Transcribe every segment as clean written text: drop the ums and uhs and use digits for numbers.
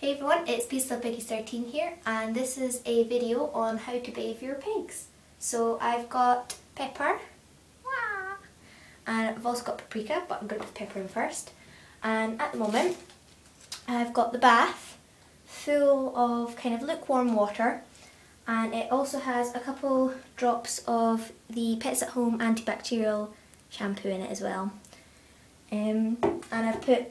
Hey everyone, it's PeaceLovePiggies 13 here, and this is a video on how to bathe your pigs. So I've got pepper, and I've also got paprika, but I'm going to put pepper in first. And at the moment, I've got the bath full of kind of lukewarm water, and it also has a couple drops of the Pets at Home antibacterial shampoo in it as well. And I've put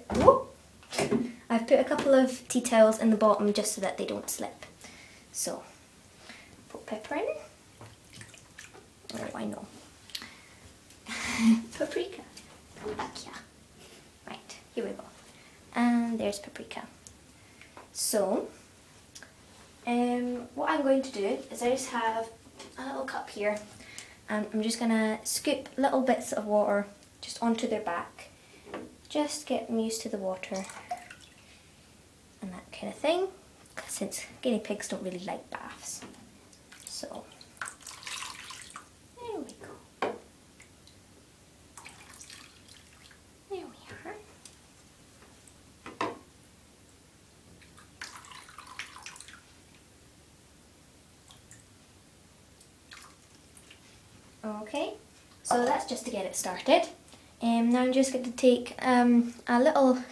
a couple of tea towels in the bottom just so that they don't slip. So, put pepper in. Oh, I know. Paprika. Right, here we go. And there's paprika. So, what I'm going to do is I just have a little cup here, and I'm just going to scoop little bits of water just onto their back. Just get them used to the water and that kind of thing, since guinea pigs don't really like baths. So, there we go. There we are. Okay, so that's just to get it started. Now I'm just going to take a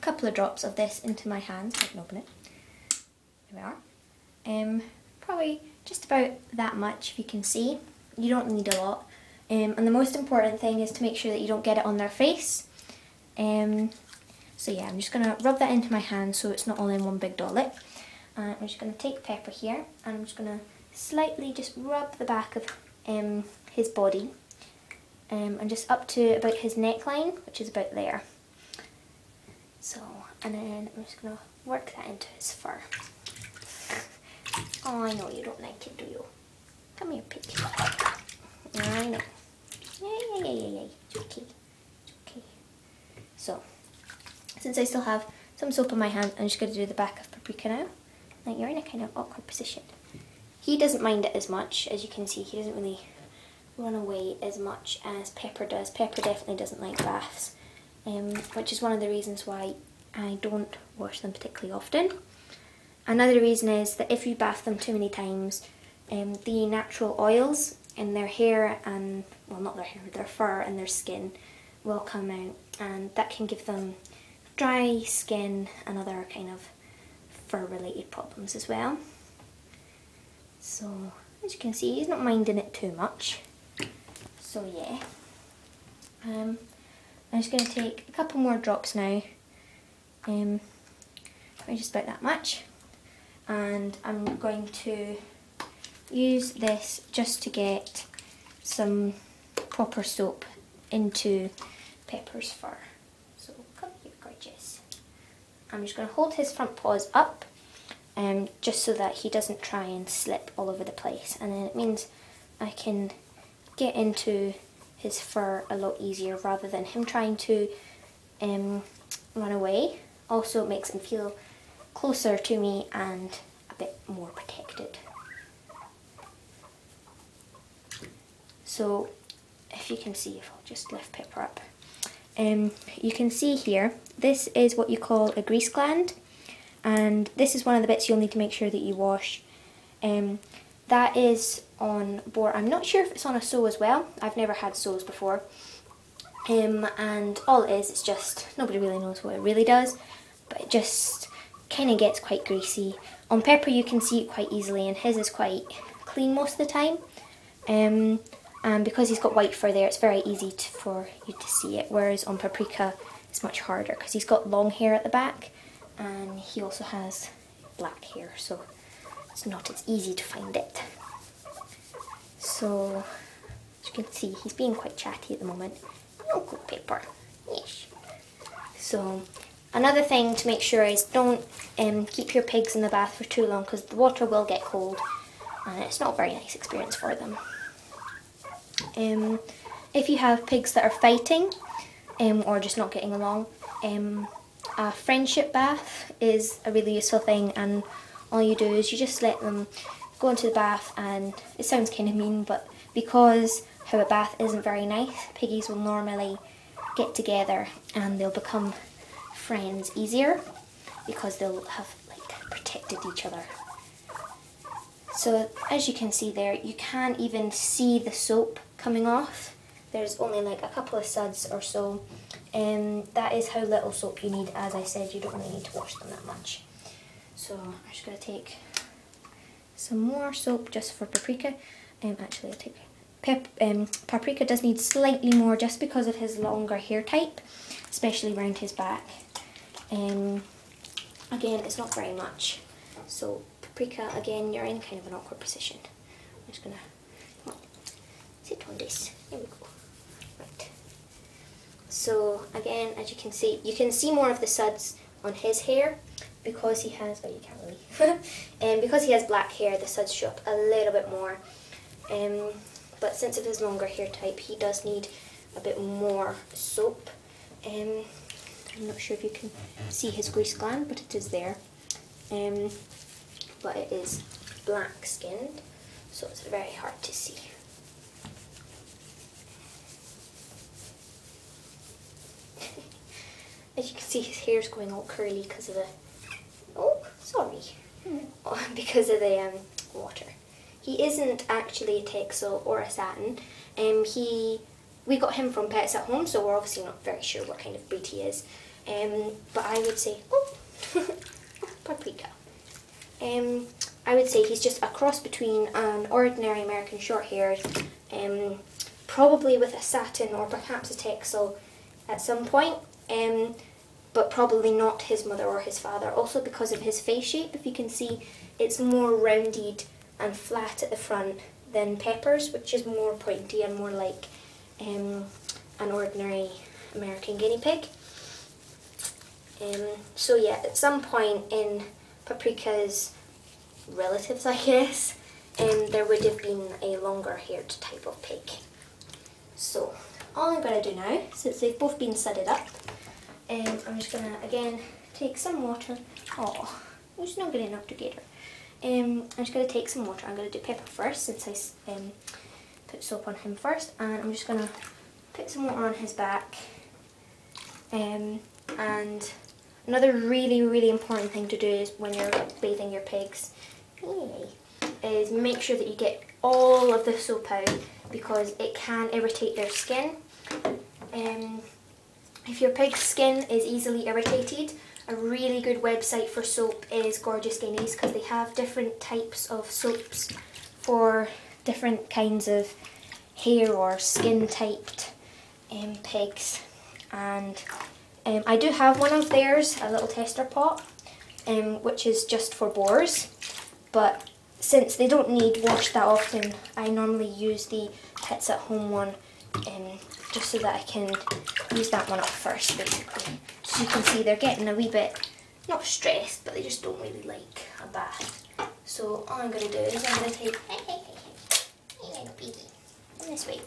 couple of drops of this into my hands. I can open it. There we are. Probably just about that much, if you can see. You don't need a lot. And the most important thing is to make sure that you don't get it on their face. So yeah, I'm just going to rub that into my hand so it's not all in one big dollop. I'm just going to take pepper here, and I'm just going to slightly just rub the back of his body. And just up to about his neckline, which is about there. So, and then I'm just going to work that into his fur. Oh, I know you don't like it, do you? Come here, pig. I know. Yay. It's okay. It's okay. So, since I still have some soap on my hand, I'm just going to do the back of paprika now. Like, you're in a kind of awkward position. He doesn't mind it as much, as you can see. He doesn't really run away as much as Pepper does. Pepper definitely doesn't like baths, which is one of the reasons why I don't wash them particularly often. Another reason is that if you bath them too many times, the natural oils in their hair and, well, not their hair, their fur and their skin will come out, and that can give them dry skin and other kind of fur related problems as well. So as you can see, he's not minding it too much. So yeah, I'm just going to take a couple more drops now, probably just about that much, and I'm going to use this just to get some proper soap into Pepper's fur. So come here, gorgeous. I'm just going to hold his front paws up, just so that he doesn't try and slip all over the place, and then it means I can get into his fur a lot easier rather than him trying to run away. Also, it makes him feel closer to me and a bit more protected. So, if you can see, if I'll just lift Pepper up, you can see here, this is what you call a grease gland, and this is one of the bits you'll need to make sure that you wash. That is on board. I'm not sure if it's on a sew as well. I've never had sews before. And all it is, it's just, nobody really knows what it really does, but it just kind of gets quite greasy. On Pepper you can see it quite easily, and his is quite clean most of the time. And because he's got white fur there, it's very easy for you to see it, whereas on Paprika it's much harder because he's got long hair at the back, and he also has black hair, so it's not as easy to find it. So, as you can see, he's being quite chatty at the moment. Oh, good Pepper. Yes. So, another thing to make sure is don't keep your pigs in the bath for too long, because the water will get cold, and it's not a very nice experience for them. If you have pigs that are fighting, or just not getting along, a friendship bath is a really useful thing, and all you do is you just let them go into the bath, and it sounds kind of mean, but because how a bath isn't very nice, piggies will normally get together and they'll become friends easier, because they'll have like protected each other. So as you can see there, you can't even see the soap coming off. There's only like a couple of suds or so. That is how little soap you need. As I said, you don't really need to wash them that much. So I'm just going to take some more soap just for Paprika. Actually, I'll take Paprika does need slightly more just because of his longer hair type, especially around his back. Again, it's not very much. So Paprika, again, you're in kind of an awkward position. I'm just going to, come on, sit on this. There we go. Right. So again, as you can see more of the suds on his hair because he has, oh, you can't really, and because he has black hair, the suds show up a little bit more. But since of his longer hair type, he does need a bit more soap. I'm not sure if you can see his grease gland, but it is there. But it is black skinned, so it's very hard to see. As you can see, his hair's going all curly because of the, because of the water. He isn't actually a Texel or a Satin. We got him from Pets at Home, so we're obviously not very sure what kind of breed he is. But I would say, Paprika. I would say he's just a cross between an ordinary American Shorthaired, probably with a Satin or perhaps a Texel at some point, but probably not his mother or his father. Also because of his face shape, if you can see, it's more rounded and flat at the front than Pepper's, which is more pointy and more like an ordinary American guinea pig. So yeah, at some point in Paprika's relatives, I guess, there would have been a longer haired type of pig. So all I'm going to do now, since they've both been sudded up, I'm just going to again take some water. Oh, I'm just not getting enough together. I'm just going to take some water. I'm going to do Pepper first since I put soap on him first, and I'm just going to put some water on his back. And another really important thing to do is when you're bathing your pigs is make sure that you get all of the soap out because it can irritate their skin. If your pig's skin is easily irritated, a really good website for soap is Gorgeous Guineas because they have different types of soaps for different kinds of hair or skin typed pigs. And I do have one of theirs, a little tester pot, which is just for boars. But since they don't need washed that often, I normally use the Pets at Home one just so that I can use that one up first, basically. So you can see they're getting a wee bit, not stressed, but they just don't really like a bath. So all I'm going to do is I'm going to take, hey, little piggy, in this way.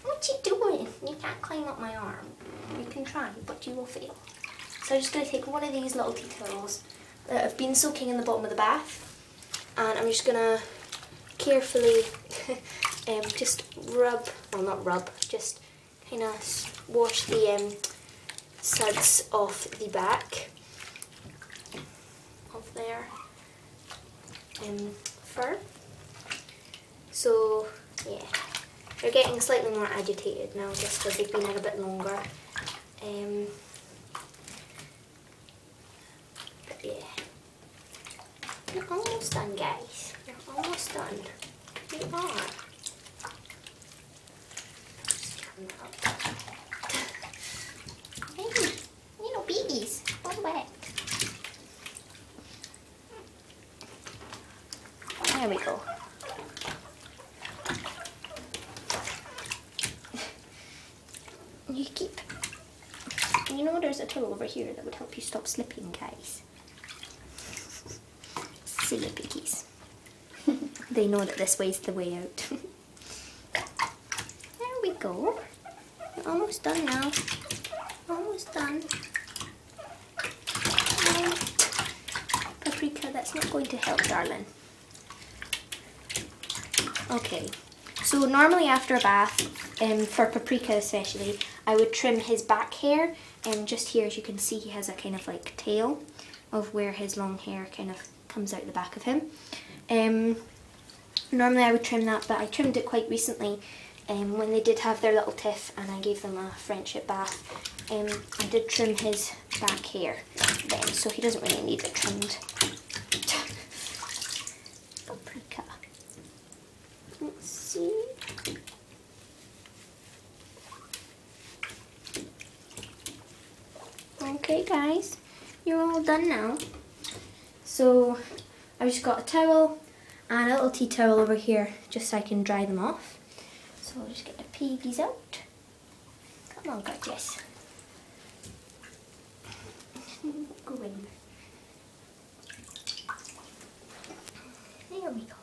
What you doing? You can't climb up my arm. You can try, but you will fail. So I'm just going to take one of these little tea towels that have been soaking in the bottom of the bath, and I'm just going to carefully just rub, well not rub, just kind of wash the suds off the back of their fur. So yeah, they're getting slightly more agitated now just because they've been in a bit longer. But yeah, you're almost done, guys. You're almost done. You are. Hey, little piggies, come back. There we go. You keep, you know, there's a tool over here that would help you stop slipping, guys. Silly piggies. They know that this way's the way out. There we go. You're almost done now. Almost done. No. Paprika, that's not going to help, darling. Okay. So normally after a bath, for Paprika especially, I would trim his back hair. Just here, as you can see, he has a kind of like tail of where his long hair kind of comes out the back of him. Normally I would trim that, but I trimmed it quite recently when they did have their little tiff and I gave them a friendship bath. I did trim his back hair then, so he doesn't really need it trimmed. Paprika. Let's see. Okay guys, you're all done now. So I've just got a towel and a little tea towel over here just so I can dry them off. So I'll just get the piggies out. Come on, gorgeous. Go in. There we go.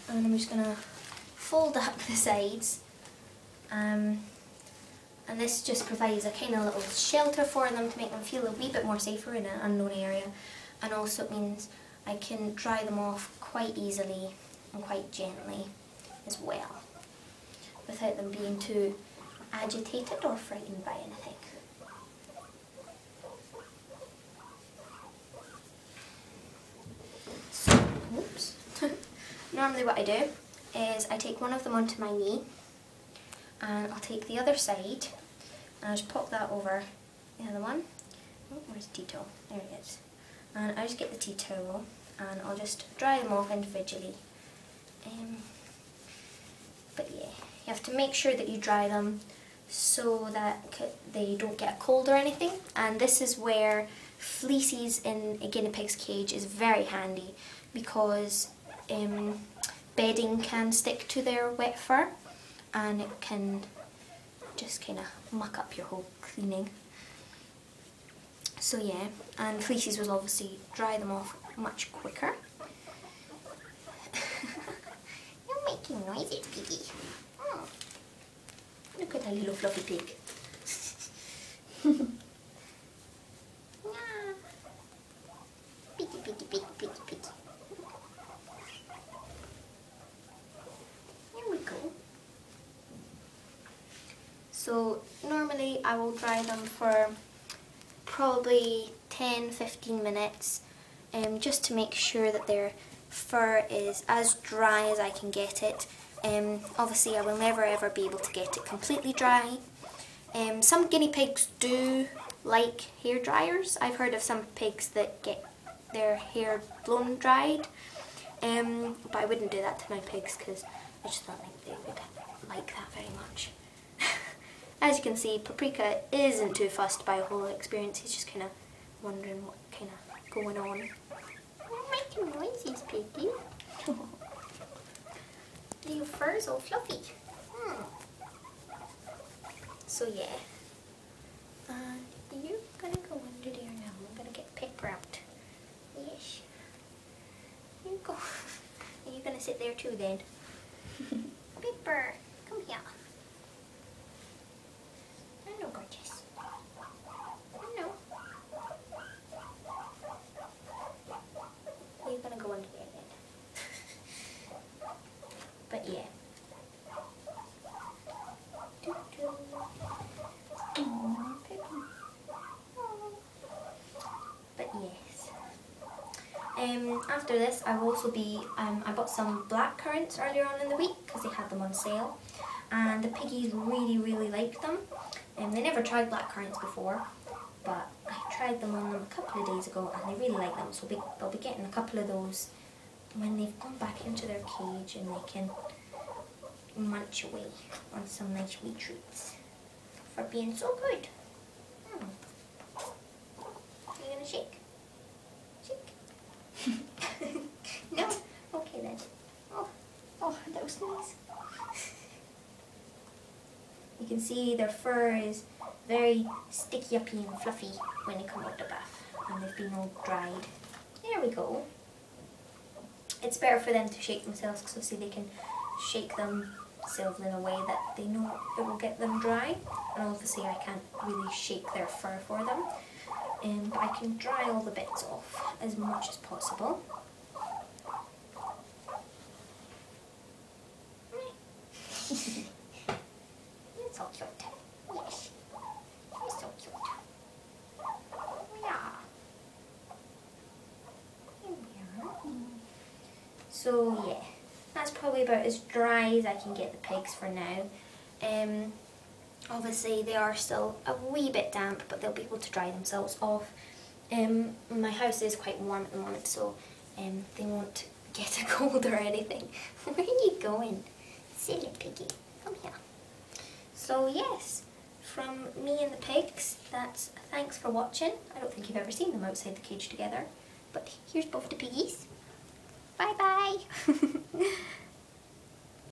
And I'm just going to fold up the sides. And this just provides a kind of little shelter for them to make them feel a wee bit more safer in an unknown area. And also it means I can dry them off quite easily and quite gently as well, without them being too agitated or frightened by anything. So, oops. Normally what I do is I take one of them onto my knee and I'll take the other side and I'll just pop that over the other one. Oh, where's the tea towel? There it is. And I just get the tea towel and I'll just dry them off individually. But yeah, you have to make sure that you dry them so that they don't get a cold or anything. And this is where fleeces in a guinea pig's cage is very handy, because bedding can stick to their wet fur and it can just kind of muck up your whole cleaning. So yeah, and fleeces will obviously dry them off much quicker. You're making noises, Piggy. Oh. Look at that little fluffy pig. Piggy, piggy, piggy, piggy, piggy. Here we go. So normally I will dry them for probably 10-15 minutes just to make sure that their fur is as dry as I can get it. Obviously I will never ever be able to get it completely dry. Some guinea pigs do like hair dryers. I've heard of some pigs that get their hair blown dried, but I wouldn't do that to my pigs because I just don't think they would like that very much. As you can see, Paprika isn't too fussed by the whole experience. He's just kind of wondering what kind of going on. You're making noises, Piggy. Your fur's all fluffy. So yeah. You're gonna go under there now. I'm gonna get Pepper out. Yes. Here you go. Are you gonna sit there too then? Pepper, come here. Hello, gorgeous. Hello. You're gonna go under there then. But yeah. But yes. After this, I will also be. I bought some black currants earlier on in the week because they had them on sale, and the piggies really liked them. They never tried black currants before, but I tried them on them a couple of days ago and they really like them, so they'll be getting a couple of those when they've gone back into their cage and they can munch away on some nice wee treats for being so good. Are you gonna shake? Shake? No? Okay then. Oh, that was nice. You can see their fur is very sticky uppy and fluffy when they come out the bath and they've been all dried. There we go. It's better for them to shake themselves because obviously they can shake themselves in a way that they know it will get them dry, and obviously I can't really shake their fur for them, but I can dry all the bits off as much as possible. You're so cute. Yes. You're so cute. Yeah. So yeah, that's probably about as dry as I can get the pigs for now. Obviously they are still a wee bit damp, but they'll be able to dry themselves off. My house is quite warm at the moment, so they won't get a cold or anything. Where are you going? Silly piggy, come here. So yes, from me and the pigs, that's thanks for watching. I don't think you've ever seen them outside the cage together, but here's both the piggies. Bye bye.